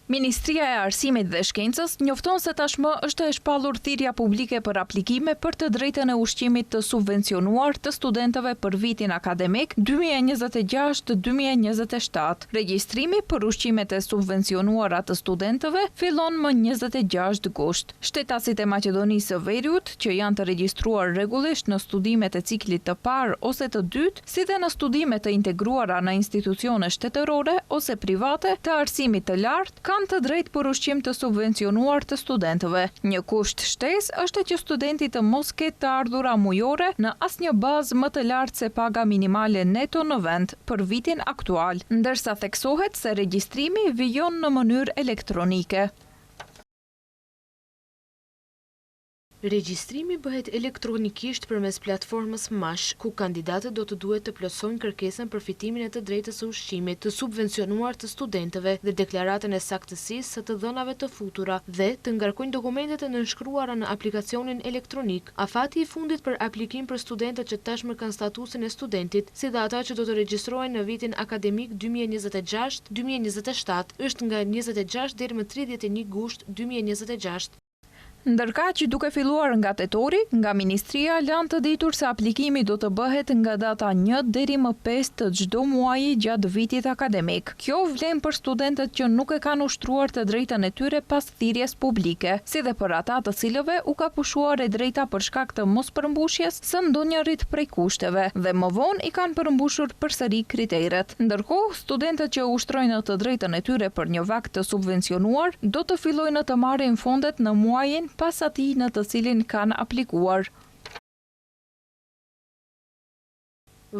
Ministria e Arsimit dhe Shkencës njofton se tashmë është e shpallur thirrja publike për aplikime për të drejtën e ushqimit të subvencionuar të studentëve për vitin akademik 2026-2027. Regjistrimi për ushqimet e subvencionuara të studentëve fillon më 26 gusht. Shtetasit e Maqedonisë së Veriut, që janë të regjistruar rregullisht në studimet e ciklit të parë ose të dytë, si dhe në studimet të integruara në institucione shtetërore ose private të arsimit të lartë, kanë të drejtë për ushqim të subvencionuar të studentëve. Një kusht shtesë është që studenti të mos ketë të ardhura mujore në asnjë bazë më të lartë se paga minimale neto në vend për vitin aktual, ndërsa theksohet se regjistrimi vijon në mënyrë elektronike. Regjistrimi bëhet elektronikisht përmes platformës Mash, ku kandidatët do të duhet të plotësojnë kërkesën për fitimin e të drejtës së ushqimit të subvencionuar të studentëve dhe deklaratën e saktësisë së të dhënave të futura dhe të ngarkojnë dokumentet e nënshkruara në aplikacionin elektronik. Afati i fundit për aplikim për studentët që tashmë kanë statusin e studentit, si dhe ata që do të regjistrohen në vitin akademik 2026-2027, është nga 26 deri më 31 gusht 2026. Ndërka që duke filluar nga tetori, nga Ministria lanë të ditur se aplikimi do të bëhet nga data 1 deri më 5 të çdo muaji gjatë vitit akademik. Kjo vlen për studentët që nuk e kanë ushtruar të drejtën e tyre pas thirrjes publike, si dhe për ata të cilëve u ka pushuar e drejta për shkak të mospërmbushjes së ndonjërit prej kushteve dhe më vonë i kanë përmbushur përsëri kriteret. Ndërkohë, studentët që ushtrojnë të drejtën e tyre për një vakt të subvencionuar do të fillojnë të marrin fondet në muajin pas atij në të cilin kanë aplikuar.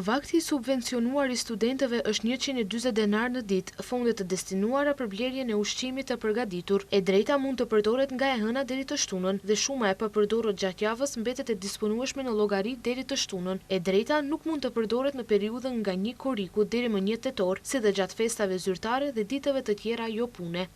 Vakti subvencionuar i studentëve është 140 denar në ditë, fondet të destinuara për blerjen e ushqimit të përgatitur. E drejta mund të përdoret nga e hëna deri të shtunën dhe shuma e papërdorur gjatë javës mbetet e disponueshme në llogari deri të shtunën. E drejta nuk mund të përdoret në periudhën nga 1 korriku deri më 1 tetor, si dhe gjatë festave zyrtare dhe ditëve të tjera jo pune.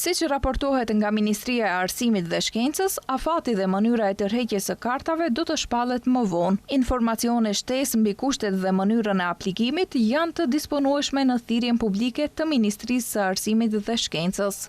Siç raportohet nga Ministria e Arsimit dhe Shkencës, afati dhe mënyra e tërheqjes së kartave do të shpallet më vonë. Informacione shtesë mbi kushtet dhe mënyrën e aplikimit janë të disponueshme në thirrjen publike të Ministrisë së Arsimit dhe Shkencës.